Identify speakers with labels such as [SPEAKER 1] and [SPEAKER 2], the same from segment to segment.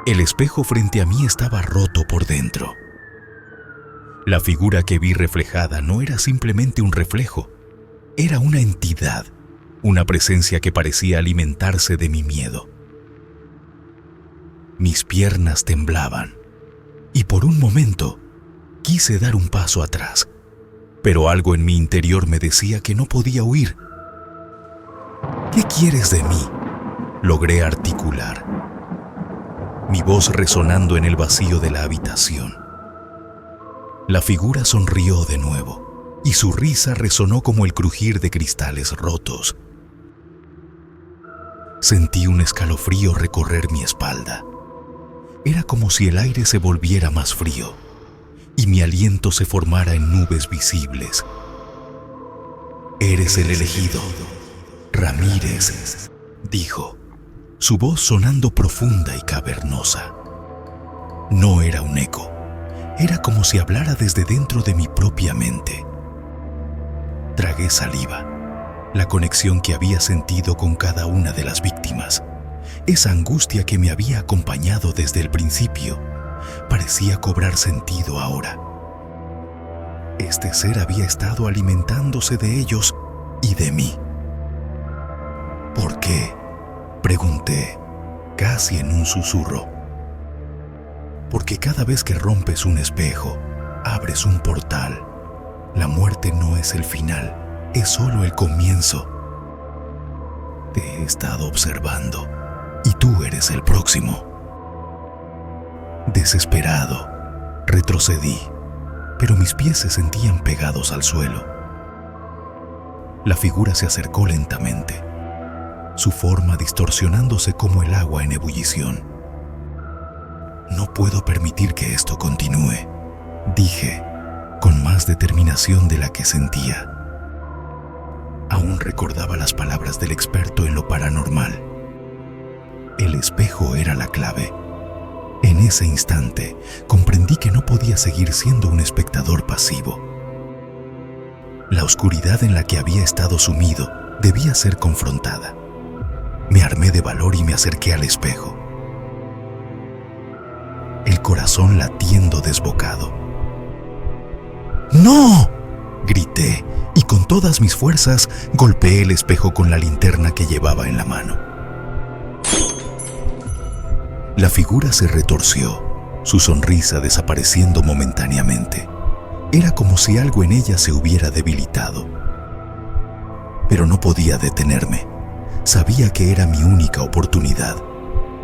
[SPEAKER 1] El espejo frente a mí estaba roto por dentro. La figura que vi reflejada no era simplemente un reflejo, era una entidad, una presencia que parecía alimentarse de mi miedo. Mis piernas temblaban y por un momento quise dar un paso atrás, pero algo en mi interior me decía que no podía huir. ¿Qué quieres de mí?, logré articular, mi voz resonando en el vacío de la habitación. La figura sonrió de nuevo y su risa resonó como el crujir de cristales rotos. Sentí un escalofrío recorrer mi espalda. Era como si el aire se volviera más frío y mi aliento se formara en nubes visibles. «Eres el elegido, Ramírez», dijo, su voz sonando profunda y cavernosa. No era un eco, era como si hablara desde dentro de mi propia mente. Tragué saliva, la conexión que había sentido con cada una de las víctimas. Esa angustia que me había acompañado desde el principio parecía cobrar sentido ahora. Este ser había estado alimentándose de ellos y de mí. ¿Por qué?, pregunté, casi en un susurro. Porque cada vez que rompes un espejo, abres un portal. La muerte no es el final, es solo el comienzo. Te he estado observando y tú eres el próximo. Desesperado, retrocedí, pero mis pies se sentían pegados al suelo. La figura se acercó lentamente, su forma distorsionándose como el agua en ebullición. No puedo permitir que esto continúe, dije, con más determinación de la que sentía. Aún recordaba las palabras del experto en lo paranormal. El espejo era la clave. En ese instante, comprendí que no podía seguir siendo un espectador pasivo. La oscuridad en la que había estado sumido debía ser confrontada. Me armé de valor y me acerqué al espejo, el corazón latiendo desbocado. ¡No!, grité y con todas mis fuerzas golpeé el espejo con la linterna que llevaba en la mano. La figura se retorció, su sonrisa desapareciendo momentáneamente. Era como si algo en ella se hubiera debilitado. Pero no podía detenerme. Sabía que era mi única oportunidad.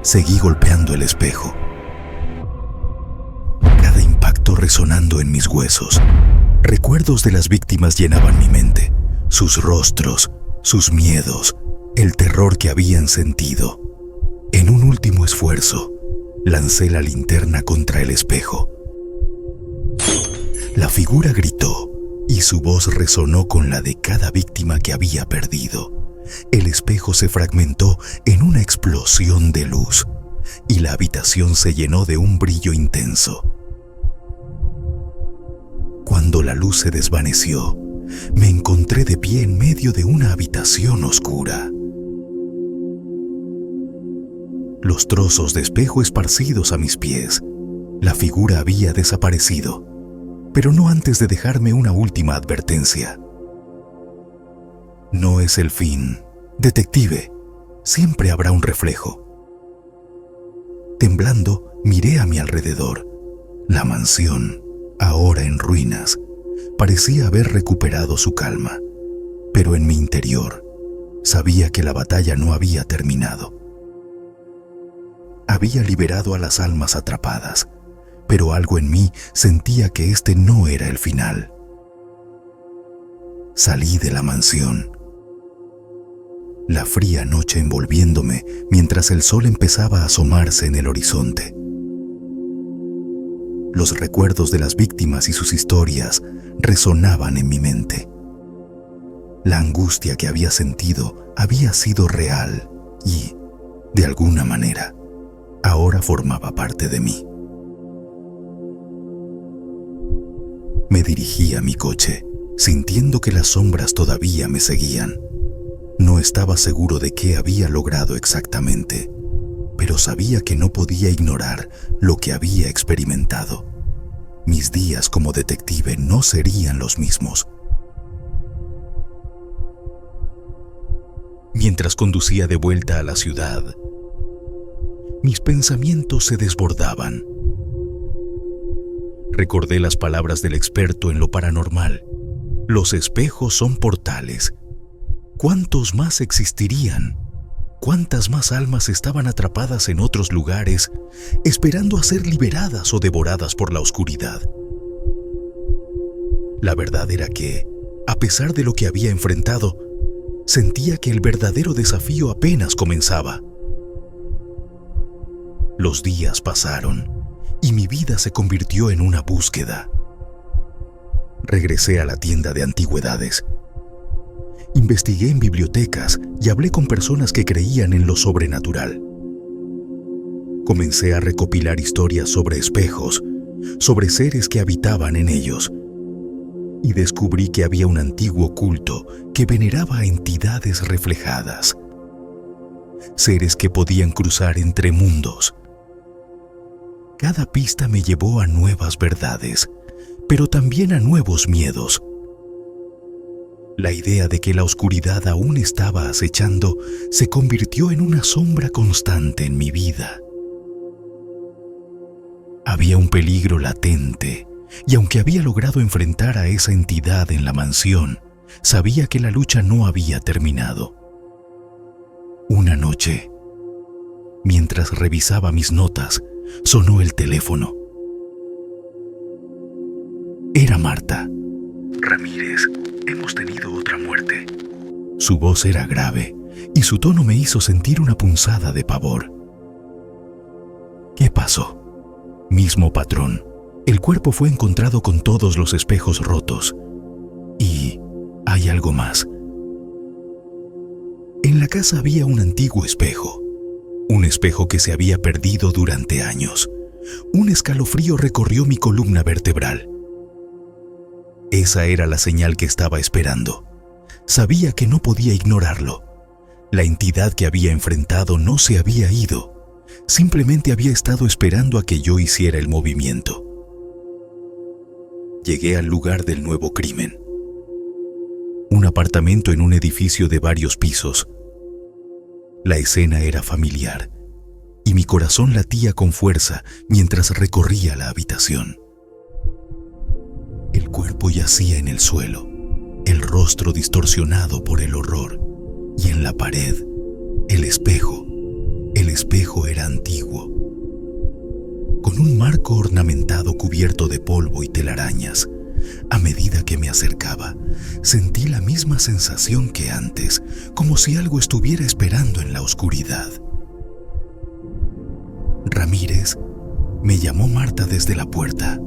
[SPEAKER 1] Seguí golpeando el espejo, cada impacto resonando en mis huesos. Recuerdos de las víctimas llenaban mi mente, sus rostros, sus miedos, el terror que habían sentido. En un último esfuerzo, lancé la linterna contra el espejo. La figura gritó y su voz resonó con la de cada víctima que había perdido. El espejo se fragmentó en una explosión de luz y la habitación se llenó de un brillo intenso. Cuando la luz se desvaneció, me encontré de pie en medio de una habitación oscura. Los trozos de espejo esparcidos a mis pies. La figura había desaparecido, pero no antes de dejarme una última advertencia. No es el fin, detective. Siempre habrá un reflejo. Temblando, miré a mi alrededor. La mansión, ahora en ruinas, parecía haber recuperado su calma, pero en mi interior sabía que la batalla no había terminado. Había liberado a las almas atrapadas, pero algo en mí sentía que este no era el final. Salí de la mansión, la fría noche envolviéndome mientras el sol empezaba a asomarse en el horizonte. Los recuerdos de las víctimas y sus historias resonaban en mi mente. La angustia que había sentido había sido real y, de alguna manera, ahora formaba parte de mí. Me dirigí a mi coche, sintiendo que las sombras todavía me seguían. No estaba seguro de qué había logrado exactamente, pero sabía que no podía ignorar lo que había experimentado. Mis días como detective no serían los mismos. Mientras conducía de vuelta a la ciudad, mis pensamientos se desbordaban. Recordé las palabras del experto en lo paranormal. Los espejos son portales. ¿Cuántos más existirían? ¿Cuántas más almas estaban atrapadas en otros lugares, esperando a ser liberadas o devoradas por la oscuridad? La verdad era que, a pesar de lo que había enfrentado, sentía que el verdadero desafío apenas comenzaba. Los días pasaron y mi vida se convirtió en una búsqueda. Regresé a la tienda de antigüedades. Investigué en bibliotecas y hablé con personas que creían en lo sobrenatural. Comencé a recopilar historias sobre espejos, sobre seres que habitaban en ellos, y descubrí que había un antiguo culto que veneraba a entidades reflejadas, seres que podían cruzar entre mundos. Cada pista me llevó a nuevas verdades, pero también a nuevos miedos. La idea de que la oscuridad aún estaba acechando se convirtió en una sombra constante en mi vida. Había un peligro latente, y aunque había logrado enfrentar a esa entidad en la mansión, sabía que la lucha no había terminado. Una noche, mientras revisaba mis notas, sonó el teléfono. Era Marta. Ramírez, hemos tenido otra muerte. Su voz era grave y su tono me hizo sentir una punzada de pavor. ¿Qué pasó? Mismo patrón. El cuerpo fue encontrado con todos los espejos rotos. Y hay algo más. En la casa había un antiguo espejo. Un espejo que se había perdido durante años. Un escalofrío recorrió mi columna vertebral. Esa era la señal que estaba esperando. Sabía que no podía ignorarlo. La entidad que había enfrentado no se había ido. Simplemente había estado esperando a que yo hiciera el movimiento. Llegué al lugar del nuevo crimen. Un apartamento en un edificio de varios pisos. La escena era familiar y mi corazón latía con fuerza mientras recorría la habitación. El cuerpo yacía en el suelo, el rostro distorsionado por el horror, y en la pared, el espejo era antiguo, con un marco ornamentado cubierto de polvo y telarañas. A medida que me acercaba, sentí la misma sensación que antes, como si algo estuviera esperando en la oscuridad. Ramírez, me llamó Marta desde la puerta,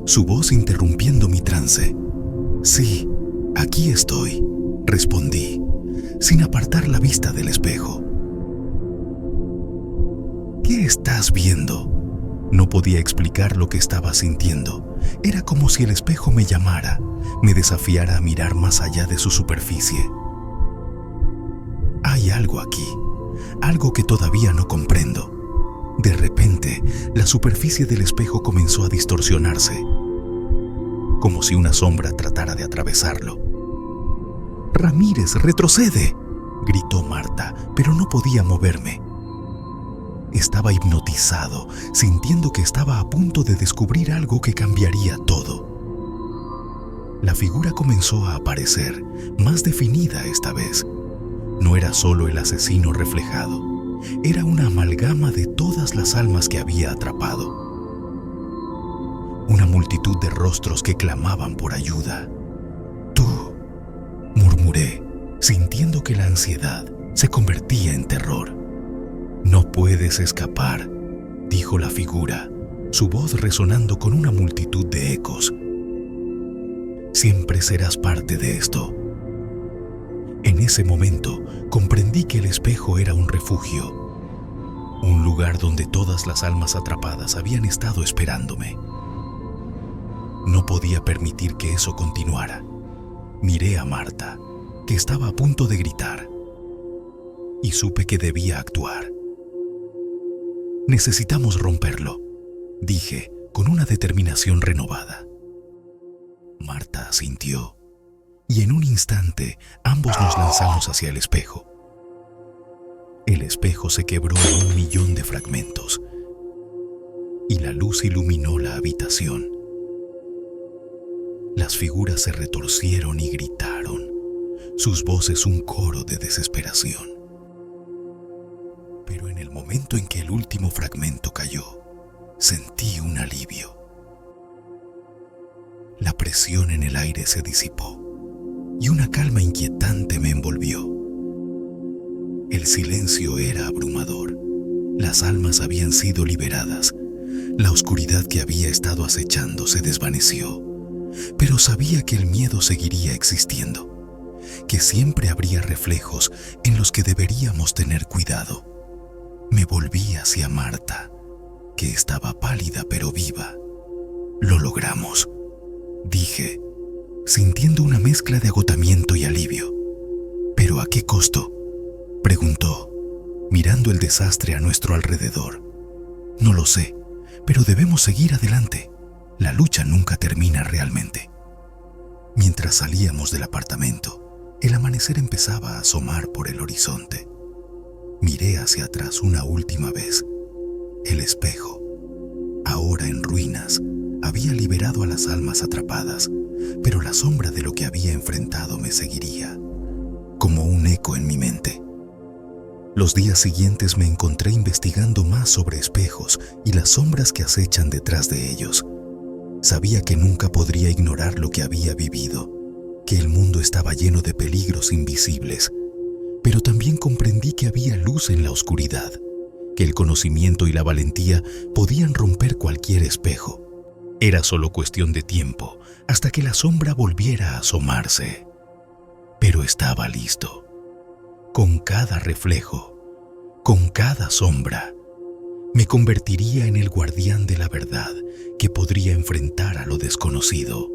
[SPEAKER 1] su voz interrumpiendo mi trance. Sí, aquí estoy, respondí, sin apartar la vista del espejo. ¿Qué estás viendo? No podía explicar lo que estaba sintiendo. Era como si el espejo me llamara, me desafiara a mirar más allá de su superficie. Hay algo aquí, algo que todavía no comprendo. De repente, la superficie del espejo comenzó a distorsionarse, como si una sombra tratara de atravesarlo. «Ramírez, retrocede», gritó Marta, pero no podía moverme. Estaba hipnotizado, sintiendo que estaba a punto de descubrir algo que cambiaría todo. La figura comenzó a aparecer, más definida esta vez. No era solo el asesino reflejado, era una amalgama de todas las almas que había atrapado. Una multitud de rostros que clamaban por ayuda. «Tú», murmuré, sintiendo que la ansiedad se convertía en terror. «No puedes escapar», dijo la figura, su voz resonando con una multitud de ecos. «Siempre serás parte de esto». En ese momento comprendí que el espejo era un refugio, un lugar donde todas las almas atrapadas habían estado esperándome. No podía permitir que eso continuara. Miré a Marta, que estaba a punto de gritar, y supe que debía actuar. Necesitamos romperlo, dije con una determinación renovada. Marta asintió, y en un instante ambos nos lanzamos hacia el espejo. El espejo se quebró en 1.000.000 de fragmentos, y la luz iluminó la habitación. Las figuras se retorcieron y gritaron, sus voces un coro de desesperación. Pero en el momento en que el último fragmento cayó, sentí un alivio. La presión en el aire se disipó y una calma inquietante me envolvió. El silencio era abrumador. Las almas habían sido liberadas. La oscuridad que había estado acechando se desvaneció, pero sabía que el miedo seguiría existiendo, que siempre habría reflejos en los que deberíamos tener cuidado. Me volví hacia Marta, que estaba pálida pero viva. Lo logramos, dije, sintiendo una mezcla de agotamiento y alivio. ¿Pero a qué costo?, preguntó, mirando el desastre a nuestro alrededor. No lo sé, pero debemos seguir adelante. La lucha nunca termina realmente. Mientras salíamos del apartamento, el amanecer empezaba a asomar por el horizonte. Miré hacia atrás una última vez. El espejo, ahora en ruinas, había liberado a las almas atrapadas, pero la sombra de lo que había enfrentado me seguiría, como un eco en mi mente. Los días siguientes me encontré investigando más sobre espejos y las sombras que acechan detrás de ellos. Sabía que nunca podría ignorar lo que había vivido, que el mundo estaba lleno de peligros invisibles, pero también comprendí que había luz en la oscuridad, que el conocimiento y la valentía podían romper cualquier espejo. Era solo cuestión de tiempo hasta que la sombra volviera a asomarse. Pero estaba listo. Con cada reflejo, con cada sombra, me convertiría en el guardián de la verdad que podría enfrentar a lo desconocido.